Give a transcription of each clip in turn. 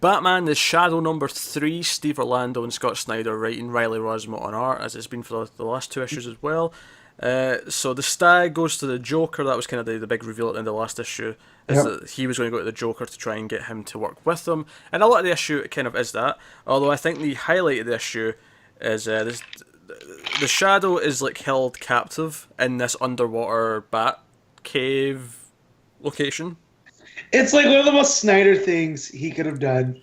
Batman is Shadow number 3, Steve Orlando and Scott Snyder writing, Riley Rossmo on art, as it's been for the last 2 issues as well. So the stag goes to the Joker. That was kind of the big reveal at the end of the last issue, is that he was going to go to the Joker to try and get him to work with them. And a lot of the issue it kind of is that. Although I think the highlight of the issue is the Shadow is like held captive in this underwater bat cave location. It's like one of the most Snyder things he could have done.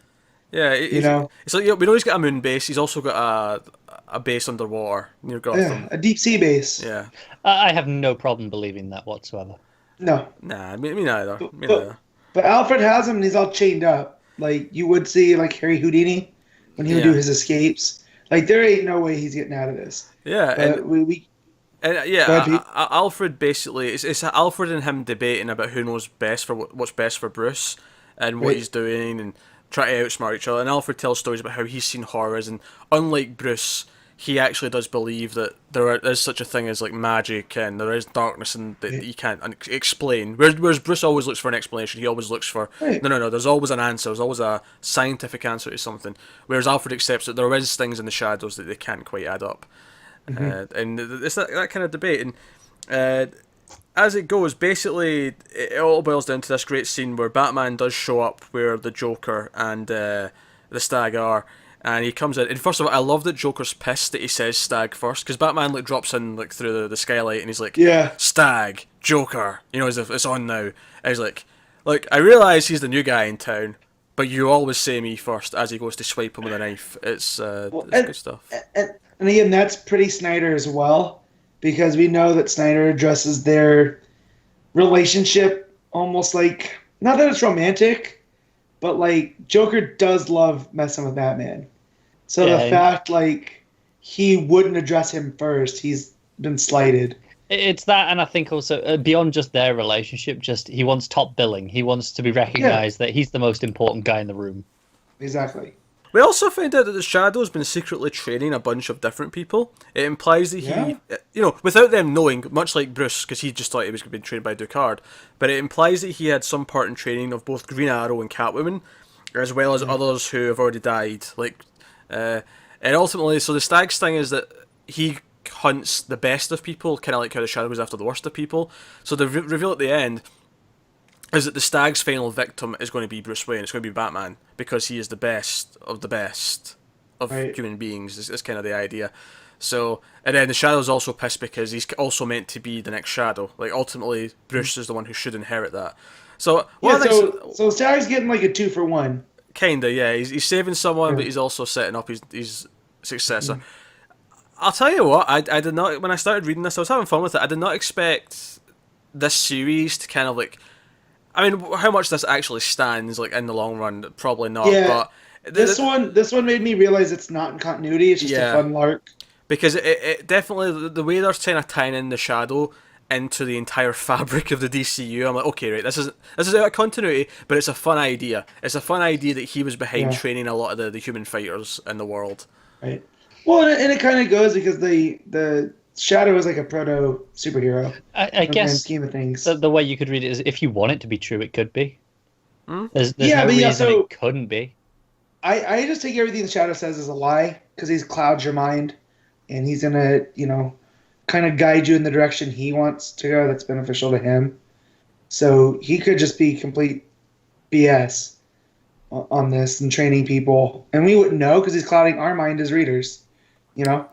Yeah, You know? it's like, we know he's got a moon base. He's also got a base underwater near Yeah, Gotham. a deep sea base. Yeah, I have no problem believing that whatsoever. No. nah, me neither. Me But, neither. but Alfred has him and he's all chained up. Like you would see like Harry Houdini when he would do his escapes. Like there ain't no way he's getting out of this. Yeah, But Alfred basically it's Alfred and him debating about who knows best for what's best for Bruce and what he's doing and try to outsmart each other. And Alfred tells stories about how he's seen horrors, and unlike Bruce, he actually does believe that there is such a thing as like magic and there is darkness and that he can't explain. Whereas Bruce always looks for an explanation. He always looks for no. There's always an answer. There's always a scientific answer to something. Whereas Alfred accepts that there is things in the shadows that they can't quite add up. And it's that kind of debate. And as it goes, basically, it all boils down to this great scene where Batman does show up where the Joker and the Stag are. And he comes in, and first of all, I love that Joker's pissed that he says Stag first, because Batman like drops in like through the skylight, and he's like, Stag, Joker, you know, as if it's on now. And he's like, I realise he's the new guy in town, but you always say me first, as he goes to swipe him with a knife. It's good stuff. And again, that's pretty Snyder as well, because we know that Snyder addresses their relationship almost like, not that it's romantic, but like Joker does love messing with Batman. So the fact like he wouldn't address him first, he's been slighted. It's that, and I think also beyond just their relationship, just he wants top billing. He wants to be recognized that he's the most important guy in the room. Exactly. We also find out that the Shadow's been secretly training a bunch of different people. It implies that he, without them knowing, much like Bruce, because he just thought he was being trained by Ducard, but it implies that he had some part in training of both Green Arrow and Catwoman, as well as others who have already died. And ultimately, so the Stag's thing is that he hunts the best of people, kind of like how the Shadow goes after the worst of people. So the reveal at the end is that the Stag's final victim is going to be Bruce Wayne. It's going to be Batman, because he is the best of human beings. Is kind of the idea. So, and then the Shadow's also pissed because he's also meant to be the next Shadow. Like, ultimately, Bruce is the one who should inherit that. So, so Stag's getting like a 2-for-1. Kinda, yeah. He's saving someone, but he's also setting up his successor. I'll tell you what, I did not, when I started reading this, I was having fun with it. I did not expect this series to kind of like, I mean, how much this actually stands like in the long run, probably not. Yeah, but this one made me realize it's not in continuity. It's just a fun lark. Because it definitely, the way they're kind of tying in the Shadow into the entire fabric of the DCU, I'm like, okay, right, this is out of continuity, but it's a fun idea. It's a fun idea that he was behind training a lot of the human fighters in the world. Right. Well, and it kind of goes because the Shadow is like a proto superhero. I guess scheme of things. the way you could read it is, if you want it to be true, it could be. There's Yeah, no but reason so- it couldn't be. I just take everything the Shadow says as a lie because he clouds your mind, and he's gonna kind of guide you in the direction he wants to go that's beneficial to him. So he could just be complete BS on this and training people, and we wouldn't know because he's clouding our mind as readers. Yeah.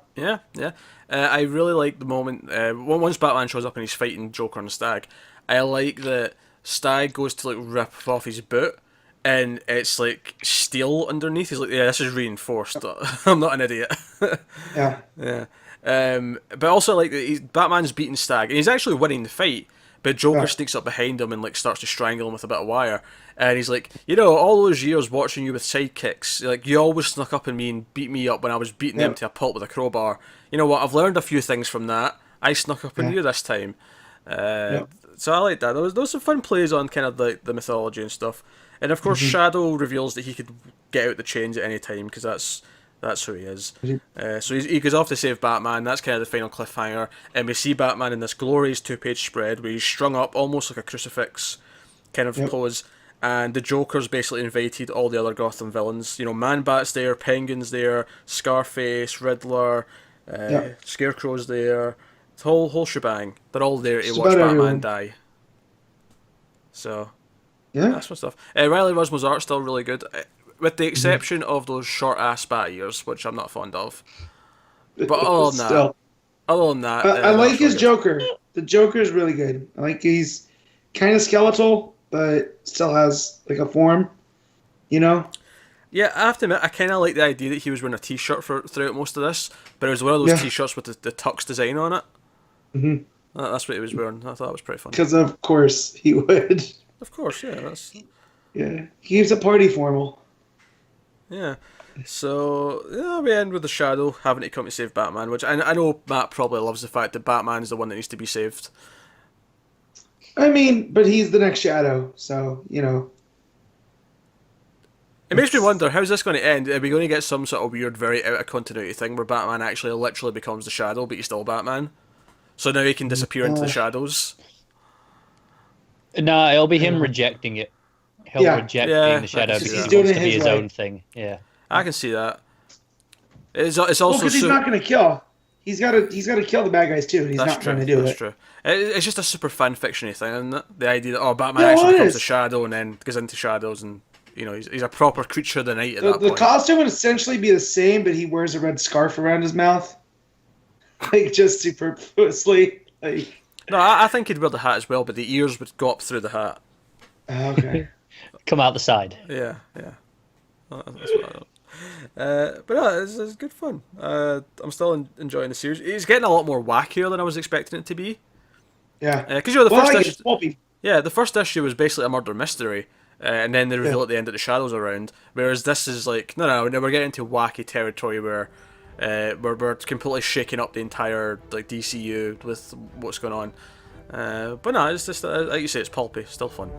I really like the moment once Batman shows up and he's fighting Joker and Stag. I like that Stag goes to like rip off his boot, and it's like steel underneath. He's like, yeah, this is reinforced. I'm not an idiot. Yeah. Yeah. But also like that Batman's beating Stag, and he's actually winning the fight. But Joker sneaks up behind him and like starts to strangle him with a bit of wire. And he's like, all those years watching you with sidekicks, like you always snuck up on me and beat me up when I was beating them to a pulp with a crowbar. You know what? I've learned a few things from that. I snuck up on you this time. So I like that. Those are fun plays on kind of the mythology and stuff. And of course, Shadow reveals that he could get out the chains at any time because that's who he is. So he goes off to save Batman. That's kind of the final cliffhanger. And we see Batman in this glorious 2-page spread where he's strung up almost like a crucifix kind of pose. and the Joker's basically invited all the other Gotham villains. You know, Man-Bat's there, Penguin's there, Scarface, Riddler, Yeah. Scarecrow's there. The whole shebang. They're all there to Just watch about Batman everyone. die. So Yeah. that's my stuff. Riley Rusmo's art's still really good, with the exception of those short ass bat ears, which I'm not fond of. But Still. other than that, I the like art's his really good. Joker. The Joker's really good. I like he's kind of skeletal, but still has like a form. You know? Yeah, I have to admit, I kind of like the idea that he was wearing a t-shirt throughout most of this, but it was one of those Yeah. t-shirts with the tux design on it. hmm That's what he was wearing. I thought that was pretty funny. Because of course he would. Of course, yeah, that's Yeah. He keeps a party formal. yeah. So yeah, we end with the Shadow having to come to save Batman, which I know Matt probably loves the fact that Batman is the one that needs to be saved. I mean, but he's the next Shadow, so you know. It makes me wonder, how's this going to end? Are we going to get some sort of weird, very out of continuity thing where Batman actually literally becomes the Shadow, but he's still Batman? So now he can disappear into the shadows? No, it'll be him rejecting it. He'll Yeah. reject Yeah, being the Shadow I can because see he that. Doing wants it to be his his way. own thing. Yeah. I can see that. It's Well, also because he's not going to kill. He's got to kill the bad guys too, and he's That's not true. trying to do That's it. true. It's just a super fan fiction-y thing, isn't it? The idea that Batman Yeah, actually it becomes is. the Shadow and then goes into shadows, and he's a proper creature of the night at The, that the point. costume would essentially be the same, but he wears a red scarf around his mouth, like just superfluously. Like, No, I think he'd wear the hat as well, but the ears would go up through the hat. okay. Come out the side. Yeah. That's what I thought. But no, it's good fun. I'm still enjoying the series. It's getting a lot more wackier than I was expecting it to be. Yeah. Because the Well, first like issue, it's pulpy. yeah, the first issue was basically a murder mystery, and then they reveal at the end that the Shadow's around. Whereas this is like, no, we're getting into wacky territory where we're completely shaking up the entire like DCU with what's going on. But no, it's just like you say, it's pulpy, still fun.